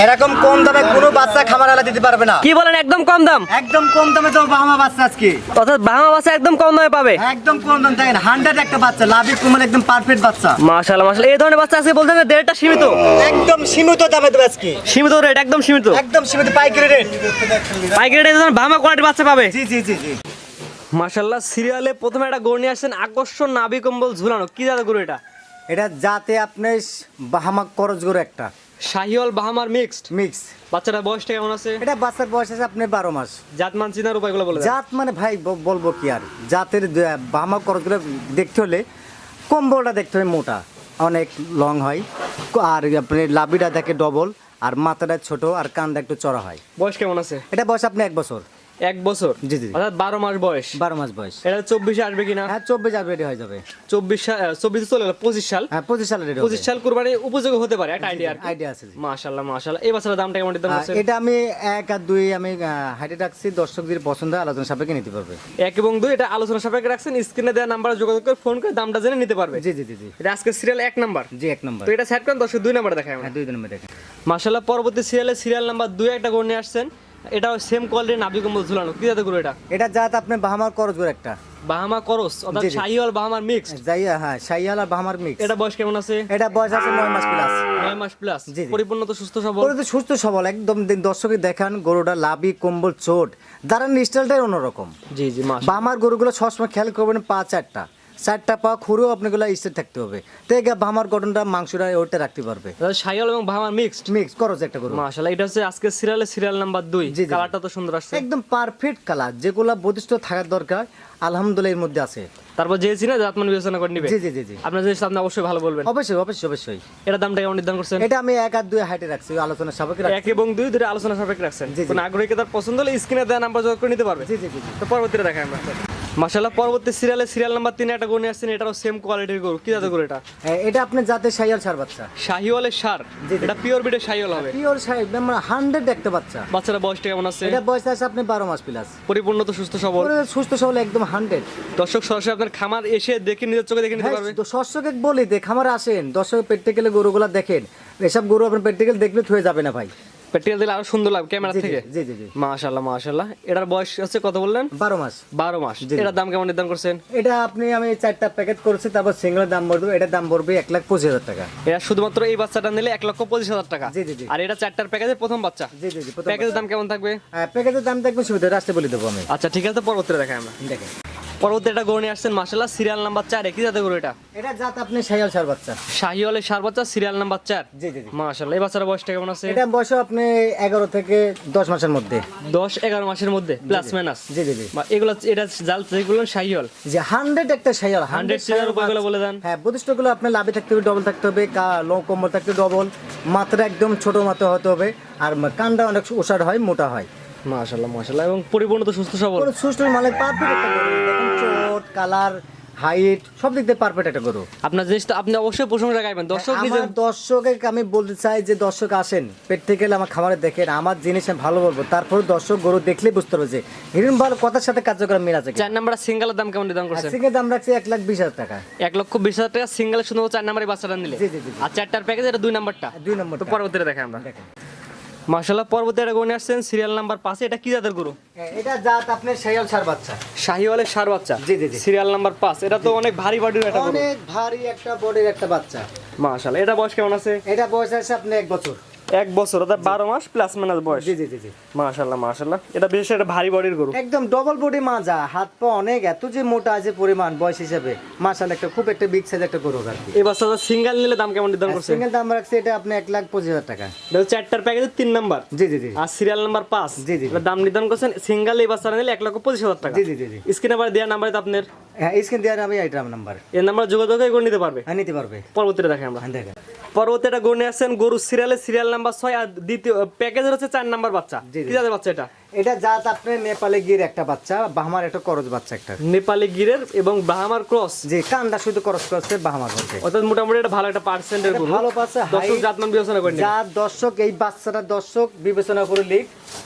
এরকম কম দামে কোনো বাচ্চা খামারওয়ালা দিতে পারবে না। কি বলেন, একদম কম দাম? একদম কম দামে তো বাহামা বাচ্চা আজকে। অর্থাৎ বাহামা বাচ্চা একদম কম দামে পাবে? একদম কম দাম। দেখেন 100 একটা বাচ্চা, লাভি কুমার একদম পারফেক্ট বাচ্চা। মাশাআল্লাহ মাশাআল্লাহ। এই ধরনের বাচ্চা আজকে বলতে রেটটা সীমিত? একদম সীমিত দামে দেব আজকে। সীমিত রেট, একদম সীমিত। একদম সীমিত পাইকারি রেট। পাইকারি রেটে যখন বাহামা কোয়ালিটির বাচ্চা পাবে। জি জি জি জি। মাশাআল্লাহ, সিরিয়ালে প্রথমে একটা গরু নিয়ে আসছেন, আকর্ষণ নাভি কম্বল ঝুলানো। কি জাতের গরু এটা? এটা যাতে আপনি বাহামা করজ গরু একটা শাহিওয়াল বাহামার মিক্সড। মিক্স। বাচ্চাটা বয়সটা কেমন আছে? এটা বাচ্চার বয়স আছে আপনি 12 মাস। জাত মান চিনার উপায়গুলো বলে দেন। জাত মানে ভাই বলবো কি আর, জাতের বাহামা করজগুলো দেখতে হলে কম্বলটা দেখতে হয় মোটা, অনেক লং হয়, আর আপনি লাভিটা দেখে ডবল, আর মাথাটা ছোট, আর কানটা একটু চড়া হয়। বয়স কেমন আছে? এটা বয়স আপনি 1 বছর। 1 বছর? জি জি। অর্থাৎ 12 মাস বয়স। 12 মাস বয়স। এটা 24 আসবে কিনা? হ্যাঁ 24 আর রেডি হয়ে যাবে। 24 চলে গেল, 25 সাল। হ্যাঁ 25 সালে রেডি 25 সাল কুরবানি উপযোগী হতে পারে, একটা আইডিয়া। আইডিয়া আছে। মাশাআল্লাহ মাশাআল্লাহ। এই বাচ্চার দামটা কেমন দিতে পারছেন? এটা আমি 1 আর 2 আমি হাইটে রাখছি, দর্শকদের পছন্দ আলোচনা সাপেক্ষে নিতে পারবে। 1 এবং 2 এটা আলোচনা সাপেক্ষে রাখছেন, স্ক্রিনে দেওয়া নাম্বারে যোগাযোগ করে ফোন করে দামটা জেনে নিতে পারবে। জি জি জি জি। এটা আজকে সিরিয়াল 1 নাম্বার। জি 1 নম্বর। তো এটা সেট করেন, দর্শক 2 নাম্বার দেখাই আমরা। হ্যাঁ 2 নম্বর দেখেন। মাশাআল্লাহ, পরবর্তী সিরিয়ালে সিরিয়াল নাম্বার 2 একটা গরু নিয়ে আসছেন। এটাও সেম কোয়ালিটির নাভি কম্বল ঝুলানো। কি জাতের গরু এটা? এটা জাত আপনি বাহামার করজ গরু একটা। বাহামা করস, অর্থাৎ জি, জি। শাহিওয়াল বাহামার মিক্সড। যাইয়া হ্যাঁ শাইয়াল আর বাহামার মিক্স। এটা বয়স কেমন আছে? এটা বয়স আছে 9 মাস প্লাস। 9 মাস প্লাস। জি, জি। পরিপূর্ণ তো সুস্থ সবল। গরু তো সুস্থ সবল একদম। দর্শকে দেখান গরুটা লাভি কম্বল চোট, দাঁড়ান স্টাইলটাই অন্যরকম। জি জি মাশাআল্লাহ। বাহামার গরুগুলো সবসময় খেয়াল করবেন, পা চারটা পা খুঁড়েও আপনাগুলো স্টেট থাকতে হবে, তাই বাহামার গঠনটা মাংসটা ওটা রাখতে পারবে। শাহিওয়াল এবং বাহামার মিক্সড। মিক্স করজ একটা গরু। মাশাআল্লাহ, এটা হচ্ছে আজকে সিরিয়ালে সিরিয়াল নাম্বার 2। জি, জি। কালারটা তো সুন্দর আসছে। একদম পারফেক্ট কালার, যেগুলা বৈশিষ্ট্য থাকার দরকার আলহামদুলিল্লাহ এর মধ্যে আছে। তারপর যে চিনা জাতমান বিবেচনা করে নিবে। জি জি জি জি। আপনার জিনিস আপনি অবশ্যই ভালো বলবেন। অবশ্যই অবশ্যই অবশ্যই। এটা দামটা কেমন নির্ধারণ করছেন? এটা আমি 1 আর 2 হাইটে রাখছি, আলোচনা সাপেক্ষে রাখছি। 1 এবং 2 ধরে আলোচনা সাপেক্ষে রাখছেন। জি, জি। কোন আগ্রহী তার পছন্দ হলে স্ক্রিনে দেওয়া নাম্বার যোগাযোগ করে নিতে পারবে। জি জি জি জি। তো পরবর্তীতে দেখাই আমরা। মাশাআল্লাহ, পরবর্তী সিরিয়ালে সিরিয়াল নাম্বার 3 একটা গরু নিয়ে আসছেন। এটাও সেম কোয়ালিটির গরু। কি জাতের গরু এটা? এটা আপনার জাতের শাইয়াল সার বাচ্চা। শাহিওয়ালের সার। জি, জি। এটা পিওর বিটের শাহিওয়াল হবে। পিওর শাইয়াল, মানে 100 একটা বাচ্চা। বাচ্চাটা বয়সটা কেমন আছে? এটা বয়স আছে আপনি 12 মাস প্লাস। পরিপূর্ণ তো সুস্থ সবল। পুরো সুস্থ সবল একদম 100। দর্শক সরাসরি আপনার খামার এসে দেখে নিজের চোখে দেখে নিতে পারবে। তো দর্শকে বলি দেখ খামারে আসেন, দর্শক প্র্যাকটিক্যালি গরুগুলা দেখেন, এসব গরু আপনার প্র্যাকটিক্যাল দেখলে থয়ে যাবে না ভাই। প্র্যাকটিক্যাল দিলে আরো সুন্দর লাগবে ক্যামেরা জি, জি, থেকে। জি জি জি। মাশাআল্লাহ মাশাআল্লাহ। এটার বয়স হচ্ছে কত বললেন? 12 মাস। 12 মাস। জি, জি। এটার দাম কেমন নির্ধারণ করছেন? এটা আমি 4টা প্যাকেট করেছি, তারপর সিঙ্গেল দাম বলবো, এটার দাম পড়বে 1,25,000 টাকা। এটা শুধুমাত্র এই বাচ্চাটা নিলে 1,25,000 টাকা। জি, জি, জি। আর এটা 4টার প্যাকেজের প্রথম বাচ্চা। জি জি জি। প্যাকেজের দাম কেমন থাকবে? প্যাকেজের দাম দেখবেন সুবিধা রাস্তে বলে দেবো আমি। আচ্ছা ঠিক আছে, পরবর্তীতে দেখাই আমরা। দেখেন পরবর্তী একটা গরু নিয়ে আসছেন মাশাআল্লাহ, সিরিয়াল নাম্বার 4। কি জাতের গরু এটা? এটা জাত আপনি শাইয়াল সার বাচ্চা। শাহিওয়ালের সার বাচ্চা, সিরিয়াল নাম্বার 4। জি জি জি। মাশাআল্লাহ, এই বাচ্চার বয়সটা কেমন আছে? এটা বয়স আপনি 11 থেকে 10 মাসের মধ্যে। 10-11 মাসের মধ্যে প্লাস মাইনাস। জি জি জি। বা এগুলো এটা জাল যেগুলো শাহিওয়াল। যে 100 একটা শাইয়াল, 100 সিরিয়াল উপায়গুলো বলে দেন। হ্যাঁ বৈশিষ্ট্যগুলো আপনার লাভে থাকতে হবে, ডবল থাকতে হবে, লো কোমর থাকতে ডবল, মাত্রা একদম ছোট মাত্রা হতে হবে, আর কানটা অনেক ওষার হয়, মোটা হয়। মাশাআল্লাহ মাশাআল্লাহ, এবং পরিপূর্ণ তো সুস্থ সবল। পুরো সুস্থ মানে পারফেক্ট একটা গরু। দেখেন চোট, কালার, হাইট সব দিক দিয়ে পারফেক্ট একটা গরু। আপনার জিনিসটা আপনি অবশ্যই প্রশংসা গাইবেন। দর্শক নিজে আমার দর্শকে আমি বলতে চাই যে দর্শক আসেন প্র্যাকটিক্যাল আমার খামারে দেখেন, আমার জিনিস আমি ভালো বলবো, তারপর দর্শক গরু দেখলেই বুঝতে পারবে যে হিরণ ভালো কথার সাথে কার্যক্রম মিল আছে। 4 নাম্বার সিঙ্গেলের দাম কেমন নির্ধারণ করছেন? আজকে দাম রাখছি 1,20,000 টাকা। 1,20,000 টাকা সিঙ্গেলের শুধু 4 নাম্বারের বাচ্চাটা নিলে। জি জি জি। আর 4টার প্যাকেজ এটা 2 নাম্বারটা। 2 নম্বর। তো পরবর্তীতে দেখাই আমরা। দেখেন মাশাআল্লাহ, পরবর্তী একটা গরু নিয়ে আসছেন সিরিয়াল নাম্বার 5। এটা কি জাতের গরু? এটা জাত আপনার শাইয়াল সার বাচ্চা। শাহিওয়ালের সার বাচ্চা। জি, জি, জি। Serial number 5। এটা তো অনেক ভারী বডির একটা গরু। অনেক ভারী একটা বডির একটা বাচ্চা। মাশাআল্লাহ, এটা বয়স কেমন আছে? এটা বয়স আছে আপনি 1 বছর। 1 বছর, অর্থাৎ 12 মাস প্লাস মাইনাস বয়স। জি জি জি জি। মাশাআল্লাহ মাশাআল্লাহ, এটা বিশেষ একটা ভারী বডির গরু। একদম ডবল বডি মাজা, হাত পা অনেক, এত যে মোটা আছে পরিমাণ বয়স হিসেবে, মাশাআল্লাহ একটা খুব একটা বিগ সাইজ একটা গরু আর কি। এই বাচ্চাটা সিঙ্গেল নিলে দাম কেমন নির্ধারণ করছেন? সিঙ্গেল দাম রাখছে এটা আপনি 1,25,000 টাকা। এটা 4টার প্যাকেজের 3 নাম্বার। জি জি জি। আর সিরিয়াল নাম্বার 5। জি, জি। এটার দাম নির্ধারণ করছেন সিঙ্গেল এই বাচ্চাটা নিলে 1,25,000 টাকা। জি জি জি জি। স্ক্রিনে আবার দেওয়া নাম্বারে তো আপনার হ্যাঁ স্ক্রিন দেওয়ার আমি এটা নাম্বার। এই নাম্বার যোগাযোগ করে নিতে পারবে। হ্যাঁ নিতে পারবে। পরবর্তীতে দেখাই আমরা। হ্যাঁ দেখেন পরবর্তী একটা গরু নিয়ে আসছেন গরু সিরিয়ালের সিরিয়াল নাম্বার 6। আর দ্বিতীয় প্যাকেজের হচ্ছে 4 নাম্বার বাচ্চা। জি, জি। কি জাতের বাচ্চা এটা? এটা জাত আপনার নেপালে গির একটা বাচ্চা, বাহামার একটা করজ বাচ্চা একটা। নেপালি গিরের এবং বাহামার ক্রস। যে কানটা শুধু করজ করছে বাহামার মধ্যে। অর্থাৎ মোটামুটি এটা ভালো একটা পার্সেন্টের গরু। ভালো পাচ্ছে, দর্শক জাতমান বিবেচনা করে নিন। যা দর্শক এই বাচ্চাটা দর্শক বিবেচনা করে লিখ,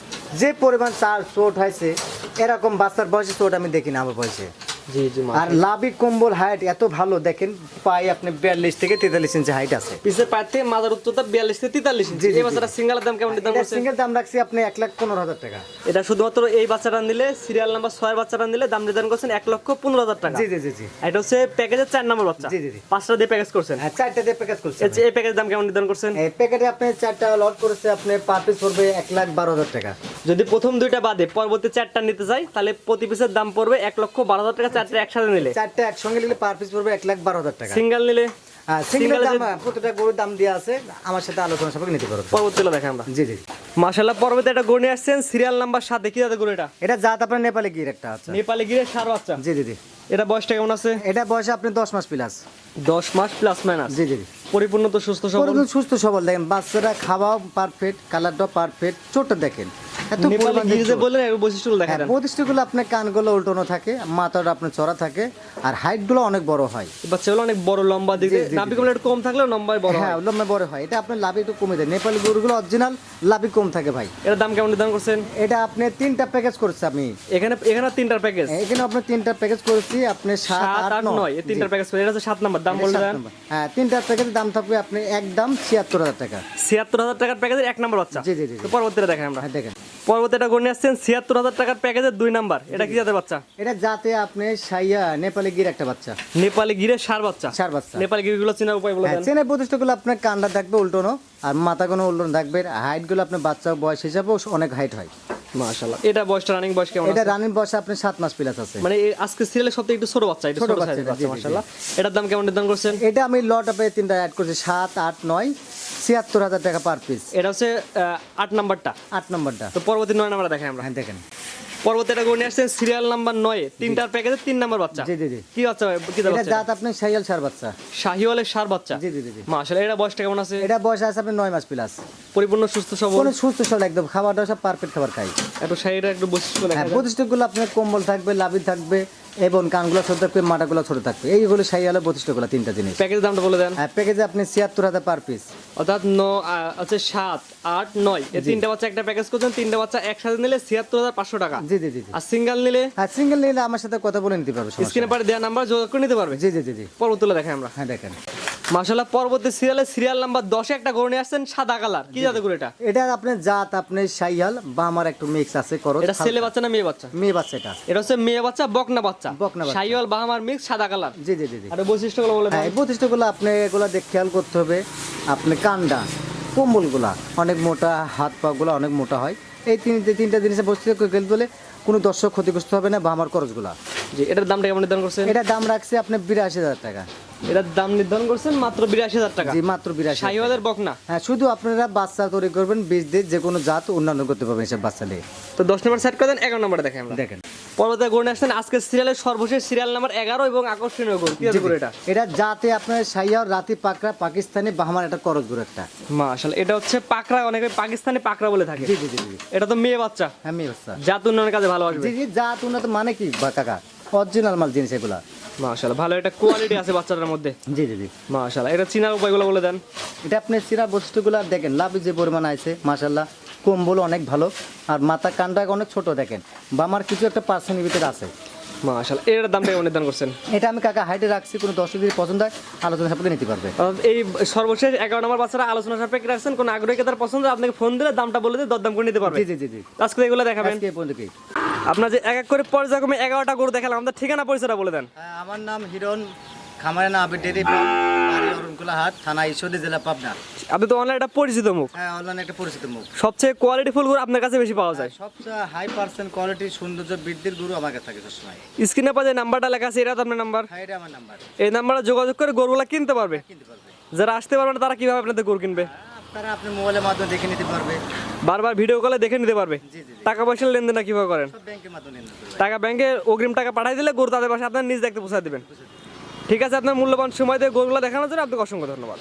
যে পরিমাণ তার চোট হয়েছে এরকম বাচ্চার বয়সে চোট আমি দেখি না আমার বয়সে। জি জি আর লাভি কম্বল হাইট এত ভালো দেখেন, পাই আপনি 42 থেকে 43 ইঞ্চি হাইট আছে। পিছের পায়ের থেকে মাথার উচ্চতা 42 থেকে 43 ইঞ্চি। এই বাচ্চাটা সিঙ্গেলের দাম কেমন নির্ধারণ করছেন? সিঙ্গেল দাম রাখছি আপনি 1,15,000 টাকা। এটা শুধুমাত্র এই বাচ্চাটা নিলে, সিরিয়াল নাম্বার 6 এর বাচ্চাটা নিলে দাম নির্ধারণ করছেন 1,15,000 টাকা। জি জি জি জি। এটা হচ্ছে প্যাকেজের 4 নম্বর বাচ্চা। জি জি জি। 5টা দিয়ে প্যাকেজ করছেন। হ্যাঁ 4টা দিয়ে প্যাকেজ করছি। এই প্যাকেজের দাম কেমন নির্ধারণ করছেন? এই প্যাকেটে আপনি 4টা লট করেছে, আপনি পার পিস পড়বে 1,12,000 টাকা। যদি প্রথম 2টা বাদে পরবর্তী 4টা নিতে চাই তাহলে প্রতি পিসের দাম পড়বে 1,12,000 টাকা। 4টা একসাথে নিলে, 4টা একসঙ্গে নিলে পার পিস পড়বে 1,12,000 টাকা। সিঙ্গেল নিলে হ্যাঁ সিঙ্গেল দাম প্রতিটা গরুর দাম দেওয়া আছে, আমার সাথে আলোচনা সাপেক্ষে নিতে পারবেন। পরবর্তীটা দেখেন আমরা। জি জি। মাশাআল্লাহ, পরবর্তী একটা গরু নিয়ে আসছেন সিরিয়াল নাম্বার 7 এ। কি জাতের গরু এটা? এটা জাত আপনার নেপালে গির একটা আছে। নেপালি গিরের ষাঁড় বাচ্চা। জি জি জি। এটা বয়সটা কেমন আছে? এটা বয়সে আপনি 10 মাস প্লাস। 10 মাস প্লাস মাইনাস। জি জি জি। পরিপূর্ণ তো সুস্থ সবল। পুরো সুস্থ সবল দেখেন, বাচ্চারা খাওয়াও পারফেক্ট, কালারটাও পারফেক্ট, ছোট দেখেন এত নেপালি পরিমাণ গির যে দেখতে। বললেন এর বৈশিষ্ট্যগুলো দেখা হ্যাঁ দেন। প্রতিষ্ঠাগুলো আপনার কানগুলো উল্টানো থাকে, মাথাটা আপনার চড়া থাকে, আর হাইটগুলো অনেক বড় হয়। বাচ্চাগুলো অনেক বড় লম্বা দিকে, জি, জি, নাভি জি। কমলে একটু কম থাকলেও লম্বায় বড় হ্যাঁ হয়। লম্বা বড় হয়। এটা আপনার লাভ একটু কমে দেয়। নেপালি গরুগুলো অরিজিনাল লাভই কম থাকে ভাই। এর দাম কেমন নির্ধারণ করছেন? এটা আপনি 3টা প্যাকেজ করছে আমি। এখানে 3টার প্যাকেজ, এখানে আপনি 3টা প্যাকেজ করেছি, আপনি 7, 7, 8, 8, 9 এই 3টার প্যাকেজ করে। এটা হচ্ছে 7 নাম্বার। দাম বলে দেন। হ্যাঁ 3টার প্যাকেজের দাম থাকবে আপনি একদম 76,000 টাকা। 76,000 টাকার প্যাকেজের 1 নাম্বার বাচ্চা। জি জি জি। তো পরবর্তীটা দেখেন আমরা। হ্যাঁ দেখেন, পরবর্তীটা গরু নিয়ে আসছেন 76,000 টাকার প্যাকেজের 2 নাম্বার। এটা কি জাতের বাচ্চা? এটা যাতে আপনি সাইয়া নেপালি গির একটা বাচ্চা, নেপালি গিরের ষাঁড় বাচ্চা। ষাঁড় বাচ্চা। নেপালি গিরগুলো চেনার উপায় বলে হ্যাঁ দেন। চেনের প্রতিষ্ঠাগুলো আপনার কান্ডা থাকবে উল্টোনো, আর মাথাগুলো উল্টোনো থাকবে। হাইটগুলো আপনার বাচ্চা বয়স হিসাবেও অনেক হাইট হয়। মাশাআল্লাহ। এটা বয়সটা রানিং বয়স কেমন এটা আছে? রানিং বয়সে আপনি 7 মাস প্লাস আছে। মানে এই আজকে সিরিয়ালে সবথেকে একটু ছোট বাচ্চা, এটা ছোট ছোট বাচ্চা, সাইজের জি, বাচ্চা। জি, মাশাআল্লাহ। এটার দাম কেমন নির্ধারণ করছেন? এটা আমি লট আপে 3টা অ্যাড করছি, 7, 8, 9, 76,000 টাকা পার পিস। এটা হচ্ছে 8 নাম্বারটা। 8 নম্বরটা। তো পরবর্তী 9 নাম্বার দেখাই আমরা। হ্যাঁ দেখেন, পরবর্তী এটা গরু নিয়ে আসছেন সিরিয়াল নাম্বার 9 এ। 3টার প্যাকেজে 3 নাম্বার বাচ্চা। জি জি জি। কি বাচ্চা ভাই? কি এটা বাচ্চা? জাত আপনি সাইয়াল ষাঁড় বাচ্চা। শাহিওয়ালের ষাঁড় বাচ্চা। জি জি জি জি। মাশাআল্লাহ। এটা বয়সটা কেমন আছে? এটা বয়স আছে আপনি 9 মাস প্লাস। পরিপূর্ণ সুস্থ সবল। কোনো সুস্থ সবল একদম, খাবার দাবার সব পারফেক্ট খাবার খাই। একটু শাড়িটা একটু বৈশিষ্ট্য দেখা হ্যাঁ যায়। প্রতিষ্ঠাগুলো আপনার কম্বল থাকবে, লাভি থাকবে, এবং কানগুলো ছোট থাকবে, মাটাগুলো ছোট থাকবে। এইগুলো সাইয়ালের প্রতিষ্ঠাগুলো 3টা জিনিস। প্যাকেজের দামটা বলে দেন। হ্যাঁ প্যাকেজে আপনি 76,000 পার পিস। অর্থাৎ আছে 7, 8, 9 এই 3টা বাচ্চা একটা প্যাকেজ করছেন। 3টা বাচ্চা একসাথে নিলে 76,500 টাকা। জি জি জি জি। আর সিঙ্গেল নিলে আর সিঙ্গেল নিলে আমার সাথে কথা বলে নিতে পারবে, সমস্যা নেই। স্ক্রিনে পারে দেওয়া নাম্বার যোগাযোগ করে নিতে পারবে। জি জি জি জি। পরবর্তীটা দেখাই আমরা। হ্যাঁ দেখেন, মাশাআল্লাহ, পরবর্তী সিরিয়াল নাম্বার 10 এ একটা গরু নিয়ে আসছেন সাদা কালার। কি জাতের গরু এটা? এটা আপনার জাত আপনি সাইয়াল বা আমার একটু মিক্স আছে করো। এটা ছেলে বাচ্চা না মেয়ে বাচ্চা? মেয়ে বাচ্চা এটা। এটা হচ্ছে মেয়ে বাচ্চা, বকনা বাচ্চা। বকনা বাচ্চা। শাহিওয়াল বাহামার মিক্স, সাদা কালার। জি জি জি জি। আর বৈশিষ্ট্যগুলো বলে হ্যাঁ দেন। এই প্রতিষ্ঠাগুলো আপনি এগুলো দেখে খেয়াল করতে হবে। আপনি কান্ডা, কম্বলগুলা অনেক মোটা, হাত পা গুলা অনেক মোটা হয়। এই তিনটা জিনিসের বস্তু খেলতে হলে কোনো দর্শক ক্ষতিগ্রস্ত হবে না, বা আমার খরচগুলা। জি, এটার দামটা কেমন নির্ধারণ করছেন? এটা দাম রাখছে আপনি 82,000 টাকা। এটার দাম নির্ধারণ করছেন মাত্র 82,000 টাকা। জি মাত্র 82,000। শাহিওয়ালের বকনা। হ্যাঁ শুধু আপনারা বাচ্চা তৈরি করবেন, বীজ দিয়ে যে কোনো জাত উন্নয়ন করতে পারবেন এসব বাচ্চা দিয়ে। তো 10 নম্বর সেট করে দেন। 11 নম্বরে দেখেন আমরা। দেখেন, পরবর্তী গরু নিয়ে আসছেন আজকে সিরিয়ালের সর্বশেষ সিরিয়াল নাম্বার 11 এবং আকর্ষণীয় গরু। কি জাতের গরু এটা? এটা জাতে আপনার সাইয়া রাতি পাকড়া পাকিস্তানি বাহামার একটা করজ গরু একটা। মাশাআল্লাহ। এটা হচ্ছে পাকড়া, অনেকে পাকিস্তানি পাকড়া বলে থাকে। জি জি জি জি। এটা তো মেয়ে বাচ্চা। হ্যাঁ মেয়ে বাচ্চা। জাত উন্নয়নের কাজে ভালো আসবে। জি জি, জাত উন্নত মানে কি বা কাকা, অরিজিনাল মাল জিনিস এগুলা। মাশাআল্লাহ, ভালো একটা কোয়ালিটি আছে বাচ্চাটার মধ্যে। জি জি জি। মাশাআল্লাহ। এটা চিনার উপায়গুলো বলে দেন। এটা আপনার চিরা বস্তুগুলো দেখেন, লাভ যে পরিমাণ আছে মাশাল্লাহ, কম্বল অনেক ভালো, আর মাথা কানটা অনেক ছোট দেখেন, বা আমার কিছু একটা পার্সেন্টের ভিতরে আছে। মাশাআল্লাহ। এর দামটা কেমন নির্ধারণ করছেন? এটা আমি কাকা হাইটে রাখছি, কোনো দর্শক যদি পছন্দ হয় আলোচনা সাপেক্ষে নিতে পারবে। অর্থাৎ এই সর্বশেষ 11 নম্বর বাচ্চারা আলোচনা সাপেক্ষে রাখছেন। কোন আগ্রহী তার পছন্দ আপনাকে ফোন দিলে দামটা বলে দিয়ে দরদাম করে নিতে পারবে। জি জি জি জি। আজকে এগুলো দেখাবেন। আজকে এই পর্যন্ত কি? আপনার যে এক এক করে পর্যায়ক্রমে 11টা গরু দেখালাম, আমাদের ঠিকানা পরিচয়টা বলে দেন। আমার নাম হিরণ, খামারের নাম ডেরি ফার্ম, বাড়ি অরুণকুলা হাট, থানা ঈশ্বরদী, জেলা পাবনা। আপনি তো অনলাইনে একটা পরিচিত মুখ। হ্যাঁ অনলাইনে একটা পরিচিত মুখ। সবচেয়ে কোয়ালিটি ফুল গরু আপনার কাছে বেশি পাওয়া যায়। সবচেয়ে হাই পার্সেন্ট কোয়ালিটি সৌন্দর্য বৃদ্ধির গুরু আমার কাছে থাকে সবসময়। স্ক্রিনে পা যে নাম্বারটা লেখা আছে এটা তো আপনার নাম্বার। হ্যাঁ এটা আমার নাম্বার। এই নাম্বারে যোগাযোগ করে গরুগুলা কিনতে পারবে। কিনতে পারবে। যারা আসতে পারবে না তারা কিভাবে আপনাদের গরু কিনবে? তারা আপনি মোবাইলের মাধ্যমে দেখে নিতে পারবে। বারবার ভিডিও কলে দেখে নিতে পারবে। জি জি জি। টাকা পয়সার লেনদেন কিভাবে করেন? সব ব্যাংকের মাধ্যমে নিতে পারবে। টাকা ব্যাংকে অগ্রিম টাকা পাঠিয়ে দিলে গরু তাদের পাশে আপনার নিজ দেখতে পৌঁছে দিবেন। ঠিক আছে, আপনার মূল্যবান সময় দিয়ে গরুগুলো দেখানোর জন্য আপনাকে অসংখ্য ধন্যবাদ।